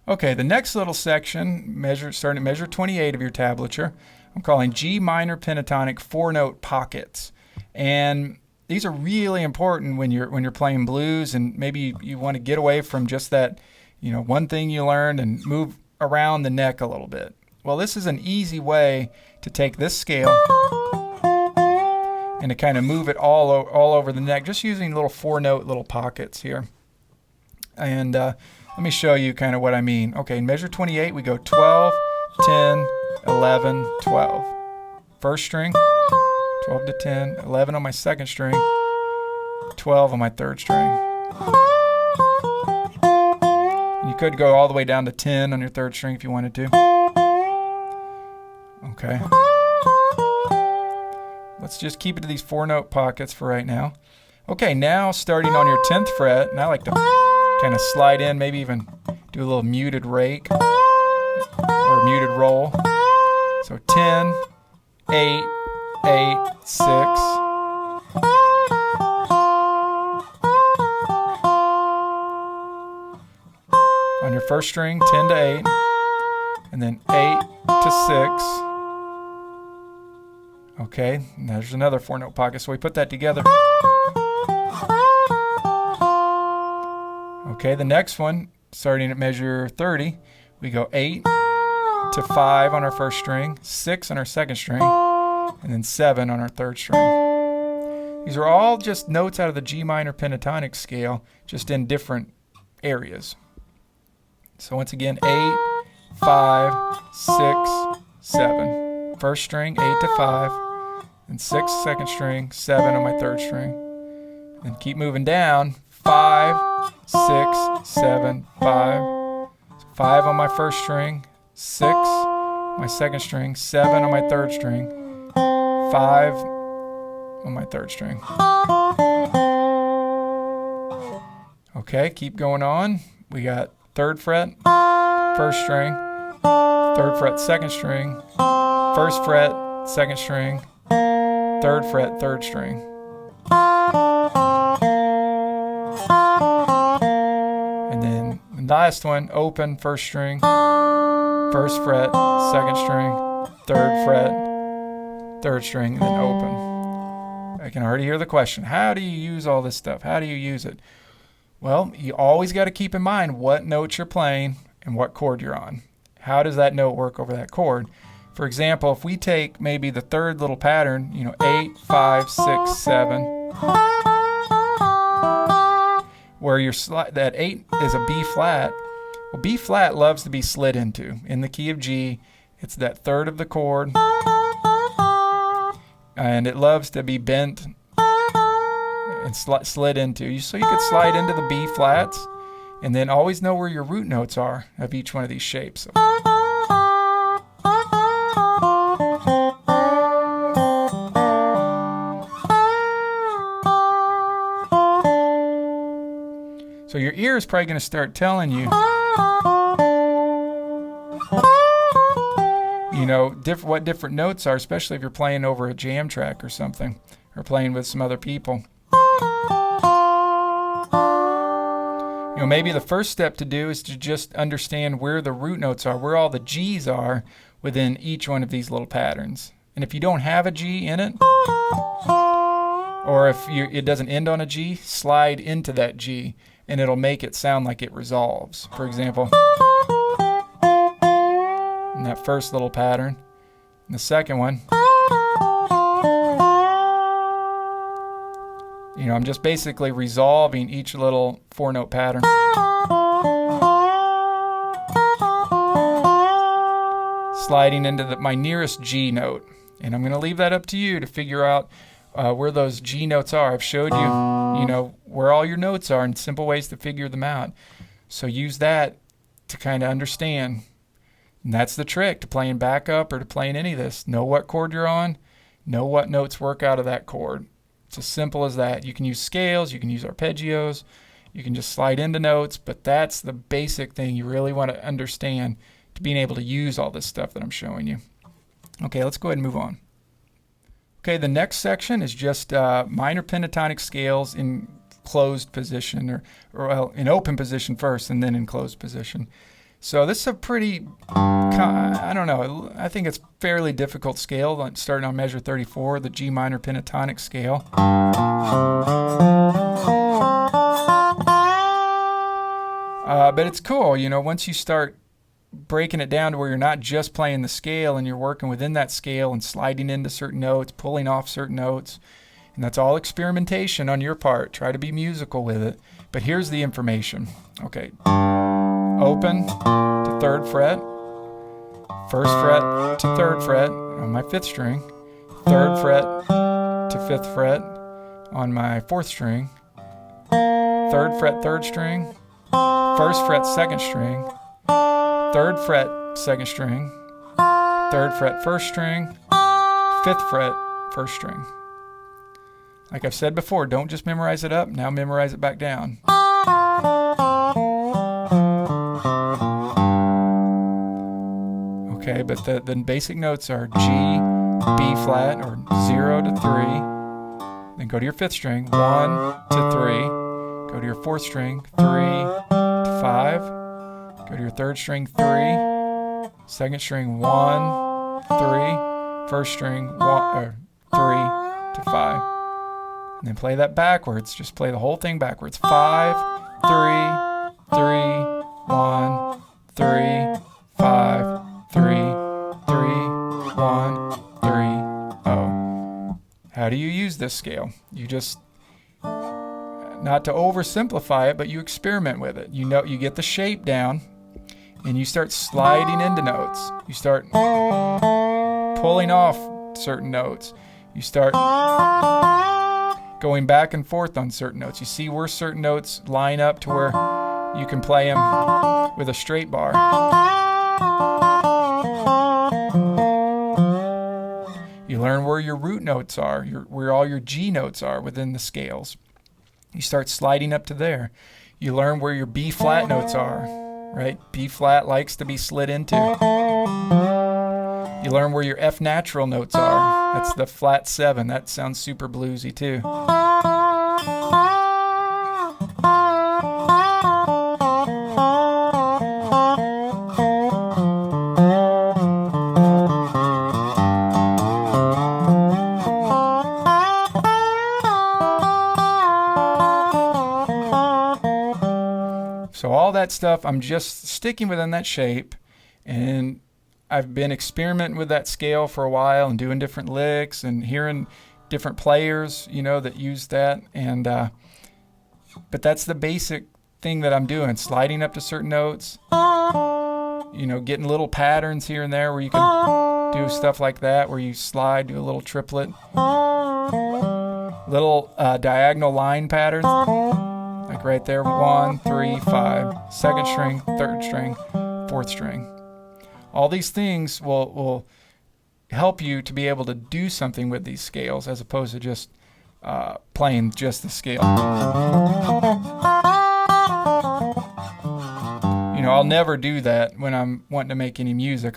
Okay, the next little section, starting at measure 28 of your tablature, I'm calling G minor pentatonic 4-note pockets. And these are really important when you're playing blues, and maybe you want to get away from just that, one thing you learned and move around the neck a little bit. Well, this is an easy way to take this scale and to kind of move it all over the neck, just using little 4-note little pockets here. And let me show you kind of what I mean. Okay, in measure 28, we go 12, 10, 11, 12. First string, 12 to 10, 11 on my second string, 12 on my third string. And you could go all the way down to 10 on your third string if you wanted to. Okay. Let's just keep it to these 4-note pockets for right now. Okay, now starting on your 10th fret, and I like to kind of slide in, maybe even do a little muted rake or muted roll. So 10, 8, 8, 6. On your first string, 10 to 8, and then 8 to 6. Okay, and there's another 4-note pocket, so we put that together. Okay, the next one, starting at measure 30, we go 8 to 5 on our first string, 6 on our second string, and then 7 on our third string. These are all just notes out of the G minor pentatonic scale, just in different areas. So once again, 8, 5, 6, 7. First string, 8 to 5, and 6 second string, 7 on my third string. And keep moving down, 5, 6, 7, 5. So 5 on my first string, 6 on my second string, 7 on my third string, 5 on my third string. Okay, keep going on. We got 3rd fret, 1st string, 3rd fret, 2nd string, 1st fret, 2nd string, 3rd fret, 3rd string. And then the last one, open, 1st string, 1st fret, 2nd string, 3rd fret, 3rd string, and then open. I can already hear the question. How do you use all this stuff? How do you use it? Well, you always got to keep in mind what notes you're playing and what chord you're on. How does that note work over that chord? For example, if we take maybe the 3rd little pattern, 8, 5, 6, 7, where that 8 is a B flat. Well, B flat loves to be slid into. In the key of G, it's that 3rd of the chord, and it loves to be bent and slid into. So you could slide into the B flats, and then always know where your root notes are of each one of these shapes. So your ear is probably going to start telling you, what different notes are, especially if you're playing over a jam track or something, or playing with some other people. Maybe the first step to do is to just understand where the root notes are, where all the G's are within each one of these little patterns. And if you don't have a G in it, or if it doesn't end on a G, slide into that G, and it'll make it sound like it resolves. For example, in that first little pattern, and the second one, I'm just basically resolving each little 4-note pattern. Sliding into my nearest G note. And I'm going to leave that up to you to figure out where those G notes are. I've showed you, where all your notes are and simple ways to figure them out. So use that to kind of understand. And that's the trick to playing backup or to playing any of this. Know what chord you're on. Know what notes work out of that chord. It's as simple as that. You can use scales, you can use arpeggios, you can just slide into notes, but that's the basic thing you really want to understand to being able to use all this stuff that I'm showing you. Okay, let's go ahead and move on. Okay, the next section is just minor pentatonic scales in closed position, or in open position first and then in closed position. So this is a pretty, I don't know, I think it's fairly difficult scale, starting on measure 34, the G minor pentatonic scale. But it's cool, you know, once you start breaking it down to where you're not just playing the scale and you're working within that scale and sliding into certain notes, pulling off certain notes, and that's all experimentation on your part. Try to be musical with it. But here's the information. Okay. Open to 3rd fret, 1st fret to 3rd fret on my 5th string, 3rd fret to 5th fret on my 4th string, 3rd fret 3rd string, 1st fret 2nd string, 3rd fret 2nd string, 3rd fret 1st string, 5th fret 1st string. Like I've said before, don't just memorize it up, now memorize it back down. Okay, but the basic notes are G, B flat, or 0 to 3. Then go to your 5th string, 1 to 3. Go to your 4th string, 3 to 5. Go to your 3rd string, 3. 2nd string, 1, 3. 1st string, 3 to 5. And then play that backwards. Just play the whole thing backwards. 5, 3, 3, 1, 3, 5, 3, 3, 1, 3, 0. How do you use this scale? You just, not to oversimplify it, but you experiment with it. You know, you get the shape down and you start sliding into notes. You start pulling off certain notes. You start going back and forth on certain notes. You see where certain notes line up to where you can play them with a straight bar. You learn where your root notes are, where all your G notes are within the scales. You start sliding up to there. You learn where your B flat notes are, right? B flat likes to be slid into. You learn where your F natural notes are. That's the flat 7. That sounds super bluesy too. So all that stuff, I'm just sticking within that shape, and I've been experimenting with that scale for a while and doing different licks and hearing different players, you know, that use that. And but that's the basic thing that I'm doing, sliding up to certain notes, you know, getting little patterns here and there where you can do stuff like that, where you slide, do a little triplet, little diagonal line patterns. Like right there, 1, 3, 5, 2nd string, 3rd string, 4th string. All these things will help you to be able to do something with these scales as opposed to just playing just the scale. You know, I'll never do that when I'm wanting to make any music.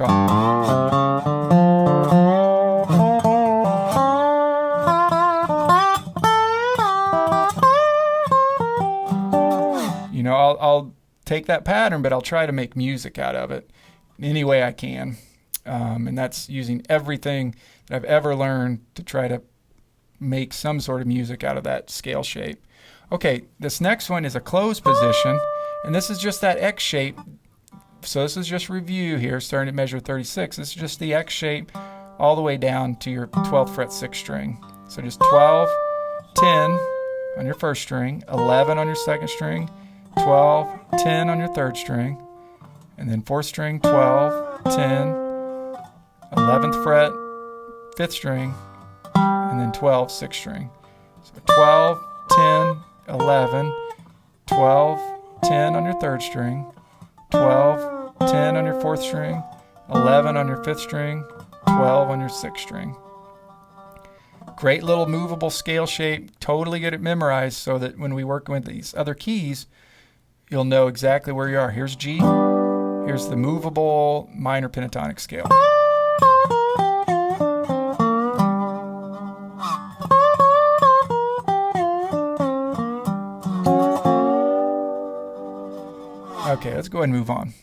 You know, I'll take that pattern, but I'll try to make music out of it any way I can. And that's using everything that I've ever learned to try to make some sort of music out of that scale shape. Okay, this next one is a closed position, and this is just that X shape. So this is just review here, starting at measure 36. This is just the X shape all the way down to your 12th fret 6th string. So just 12, 10 on your 1st string, 11 on your 2nd string, 12, 10 on your 3rd string, and then 4th string, 12, 10, 11th fret, 5th string, and then 12, 6th string. So 12, 10, 11, 12, 10 on your 3rd string, 12, 10 on your 4th string, 11 on your 5th string, 12 on your 6th string. Great little movable scale shape, totally get it memorized so that when we work with these other keys, you'll know exactly where you are. Here's G, here's the movable minor pentatonic scale. Okay, let's go ahead and move on.